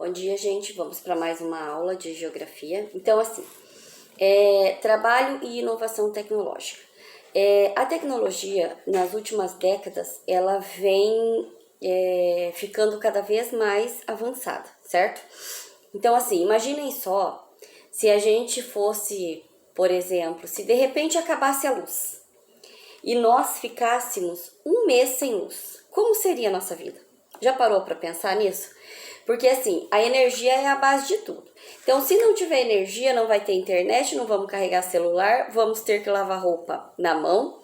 Bom dia, gente. Vamos para mais uma aula de geografia. Então, assim, trabalho e inovação tecnológica. A tecnologia, nas últimas décadas, ela vem ficando cada vez mais avançada, certo? Então, assim, imaginem só se a gente fosse, por exemplo, se de repente acabasse a luz e nós ficássemos um mês sem luz, como seria a nossa vida? Já parou para pensar nisso? Porque assim, a energia é a base de tudo. Então, se não tiver energia, não vai ter internet, não vamos carregar celular, vamos ter que lavar roupa na mão.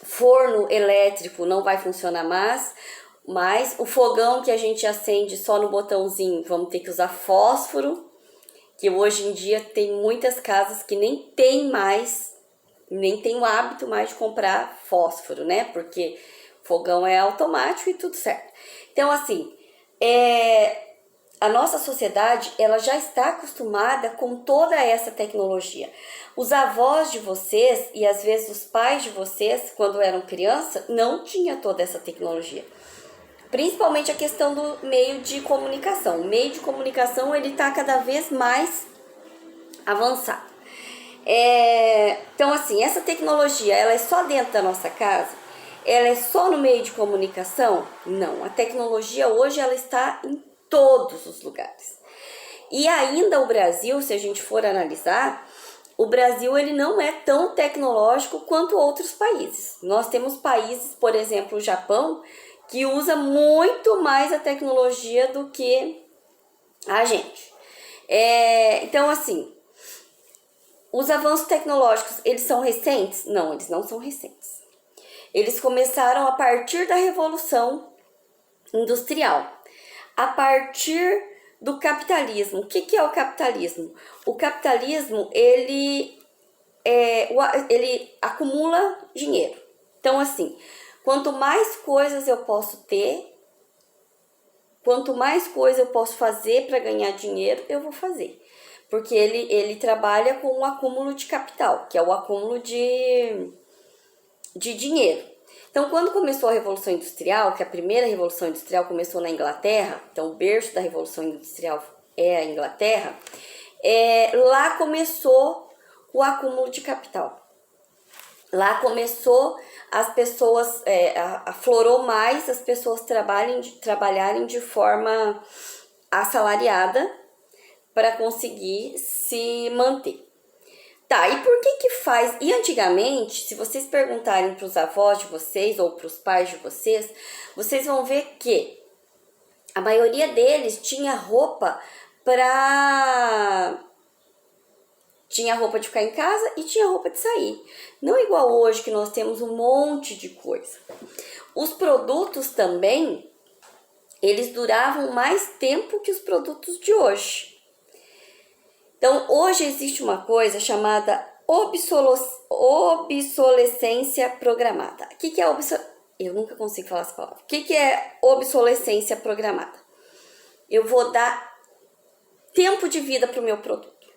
Forno elétrico não vai funcionar mais. O fogão que a gente acende só no botãozinho, vamos ter que usar fósforo, que hoje em dia tem muitas casas que nem tem o hábito mais de comprar fósforo, né? Porque fogão é automático e tudo certo. Então, assim, a nossa sociedade, ela já está acostumada com toda essa tecnologia. Os avós de vocês e às vezes os pais de vocês, quando eram criança, não tinha toda essa tecnologia. Principalmente a questão do meio de comunicação. O meio de comunicação, ele está cada vez mais avançado. Então, assim, essa tecnologia, ela é só dentro da nossa casa? Ela é só no meio de comunicação? Não, a tecnologia hoje ela está em todos os lugares. E ainda o Brasil, se a gente for analisar, o Brasil ele não é tão tecnológico quanto outros países. Nós temos países, por exemplo, o Japão, que usa muito mais a tecnologia do que a gente. Então, assim, os avanços tecnológicos, eles são recentes? Não, eles não são recentes. Eles começaram a partir da Revolução Industrial, a partir do capitalismo. O que é o capitalismo? O capitalismo, ele acumula dinheiro. Então, assim, quanto mais coisas eu posso ter, quanto mais coisa eu posso fazer para ganhar dinheiro, eu vou fazer. Porque ele trabalha com o acúmulo de capital, que é o acúmulo de dinheiro. Então, quando começou a Revolução Industrial, que a primeira Revolução Industrial começou na Inglaterra, então o berço da Revolução Industrial é a Inglaterra, lá começou o acúmulo de capital. Lá começou as pessoas, aflorou mais as pessoas trabalharem de forma assalariada para conseguir se manter. Tá, e por que faz? E antigamente, se vocês perguntarem para os avós de vocês ou para os pais de vocês, vocês vão ver que a maioria deles tinha roupa de ficar em casa e tinha roupa de sair. Não igual hoje que nós temos um monte de coisa. Os produtos também, eles duravam mais tempo que os produtos de hoje. Então, hoje existe uma coisa chamada obsolescência programada. O que é Eu nunca consigo falar essa palavra. O que é obsolescência programada? Eu vou dar tempo de vida para o meu produto.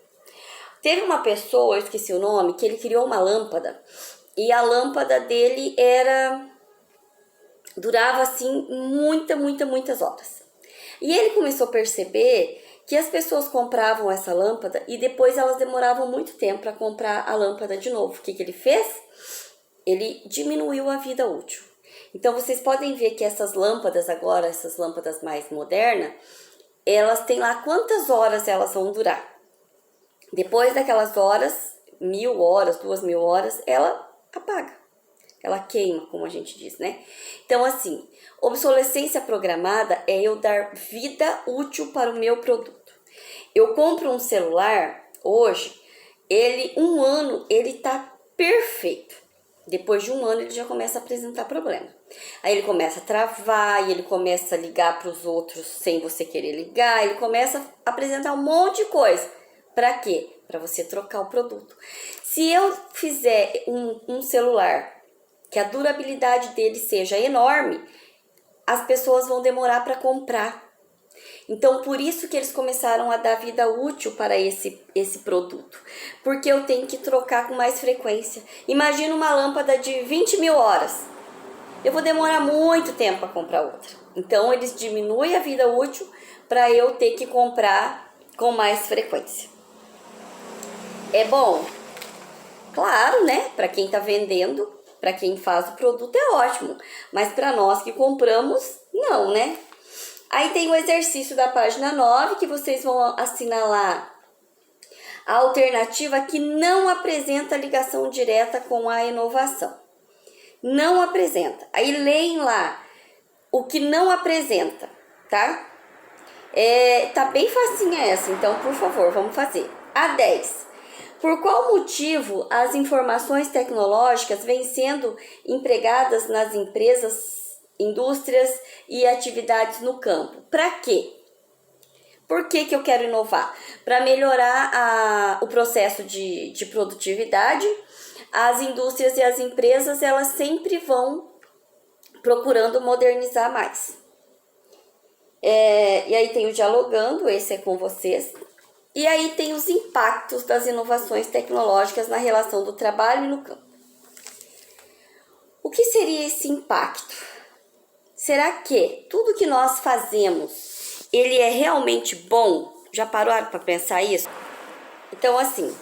Teve uma pessoa, eu esqueci o nome, que ele criou uma lâmpada. E a lâmpada dele durava assim muitas horas. E ele começou a perceber que as pessoas compravam essa lâmpada e depois elas demoravam muito tempo para comprar a lâmpada de novo. O que ele fez? Ele diminuiu a vida útil. Então, vocês podem ver que essas lâmpadas agora, essas lâmpadas mais modernas, elas têm lá quantas horas elas vão durar. Depois daquelas horas, 1000 horas, 2000 horas, ela apaga. Ela queima, como a gente diz, né? Então, assim, obsolescência programada é eu dar vida útil para o meu produto. Eu compro um celular hoje, um ano, ele tá perfeito. Depois de um ano, ele já começa a apresentar problema. Aí ele começa a travar, e ele começa a ligar para os outros sem você querer ligar, ele começa a apresentar um monte de coisa. Para quê? Para você trocar o produto. Se eu fizer um celular que a durabilidade dele seja enorme, as pessoas vão demorar para comprar. Então, por isso que eles começaram a dar vida útil para esse produto. Porque eu tenho que trocar com mais frequência. Imagina uma lâmpada de 20 mil horas. Eu vou demorar muito tempo para comprar outra, Então, eles diminuem a vida útil para eu ter que comprar com mais frequência. É bom? Claro, né? Para quem está vendendo, para quem faz o produto é ótimo. Mas para nós que compramos, não, né? Aí tem o exercício da página 9, que vocês vão assinalar a alternativa que não apresenta ligação direta com a inovação. Não apresenta. Aí leem lá o que não apresenta, tá? Tá bem facinha essa, então, por favor, vamos fazer. A 10. Por qual motivo as informações tecnológicas vêm sendo empregadas nas empresas, indústrias e atividades no campo? Para quê? Por que eu quero inovar? Para melhorar o processo de produtividade. As indústrias e as empresas, elas sempre vão procurando modernizar mais. E aí tem o dialogando, esse é com vocês. E aí tem os impactos das inovações tecnológicas na relação do trabalho e no campo. O que seria esse impacto? Será que tudo que nós fazemos, ele é realmente bom? Já pararam para pensar isso? Então, assim,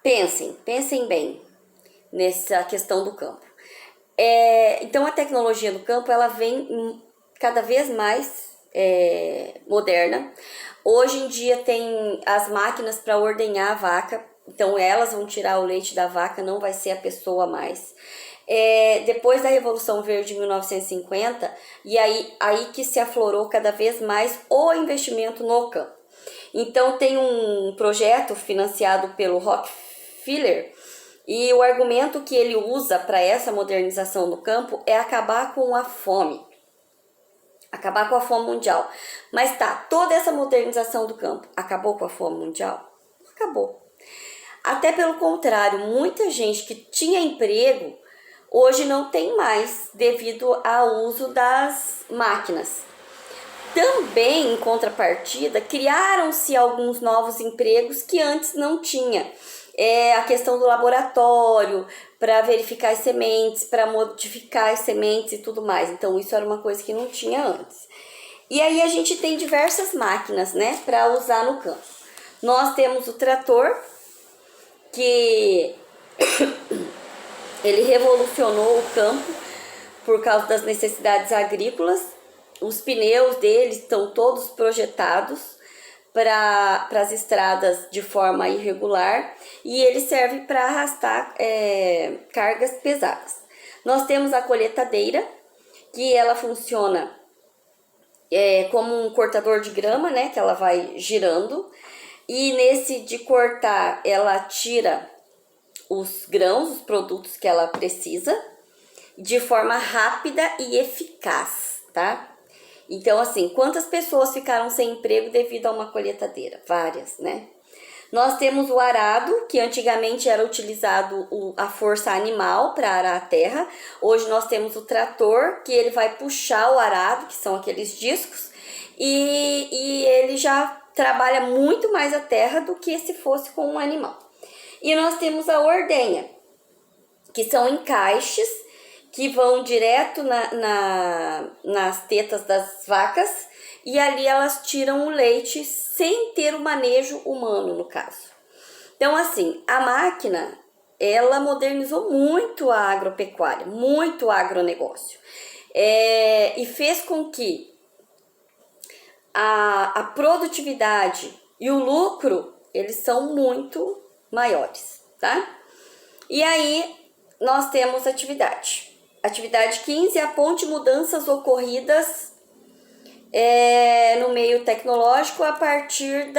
pensem bem nessa questão do campo. Então, a tecnologia do campo, ela vem cada vez mais moderna. Hoje em dia tem as máquinas para ordenhar a vaca, então elas vão tirar o leite da vaca, não vai ser a pessoa mais. Depois da Revolução Verde de 1950, e aí que se aflorou cada vez mais o investimento no campo. Então tem um projeto financiado pelo Rockefeller, e o argumento que ele usa para essa modernização do campo é acabar com a fome. Acabar com a fome mundial. Mas toda essa modernização do campo acabou com a fome mundial? Acabou. Até pelo contrário, muita gente que tinha emprego hoje não tem mais devido ao uso das máquinas. Também, em contrapartida, criaram-se alguns novos empregos que antes não tinha. A questão do laboratório, para verificar as sementes, para modificar as sementes e tudo mais. Então, isso era uma coisa que não tinha antes. E aí a gente tem diversas máquinas, né, para usar no campo. Nós temos o trator, que ele revolucionou o campo por causa das necessidades agrícolas. Os pneus deles estão todos projetados para as estradas de forma irregular, e ele serve para arrastar cargas pesadas. Nós temos a colheitadeira, que ela funciona como um cortador de grama, né, que ela vai girando, e nesse de cortar ela tira os grãos, os produtos que ela precisa, de forma rápida e eficaz, tá? Então, assim, quantas pessoas ficaram sem emprego devido a uma colheitadeira? Várias, né? Nós temos o arado, que antigamente era utilizado a força animal para arar a terra. Hoje nós temos o trator, que ele vai puxar o arado, que são aqueles discos, e ele já trabalha muito mais a terra do que se fosse com um animal. E nós temos a ordenha, que são encaixes que vão direto nas tetas das vacas, e ali elas tiram o leite sem ter o manejo humano, no caso. Então, assim, a máquina, ela modernizou muito a agropecuária, muito o agronegócio, e fez com que a produtividade e o lucro, eles são muito maiores, tá? E aí, nós temos atividade. Atividade 15, aponte mudanças ocorridas no meio tecnológico a partir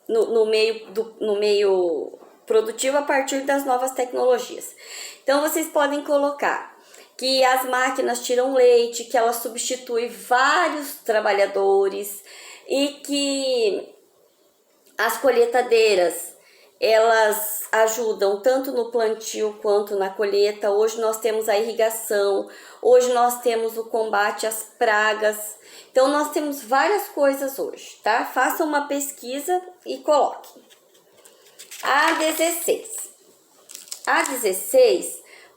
no meio produtivo a partir das novas tecnologias. Então, vocês podem colocar que as máquinas tiram leite, que elas substituem vários trabalhadores, e que as colheitadeiras, elas ajudam tanto no plantio quanto na colheita. Hoje nós temos a irrigação, hoje nós temos o combate às pragas. Então, nós temos várias coisas hoje, tá? Façam uma pesquisa e coloquem. A 16.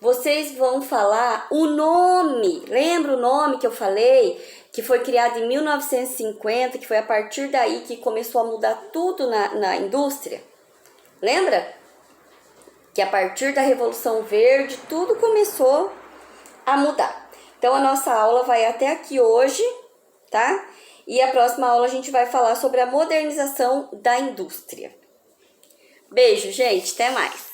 vocês vão falar o nome. Lembra o nome que eu falei? Que foi criado em 1950, que foi a partir daí que começou a mudar tudo na indústria. Lembra? Que a partir da Revolução Verde, tudo começou a mudar. Então, a nossa aula vai até aqui hoje, tá? E a próxima aula a gente vai falar sobre a modernização da indústria. Beijo, gente. Até mais.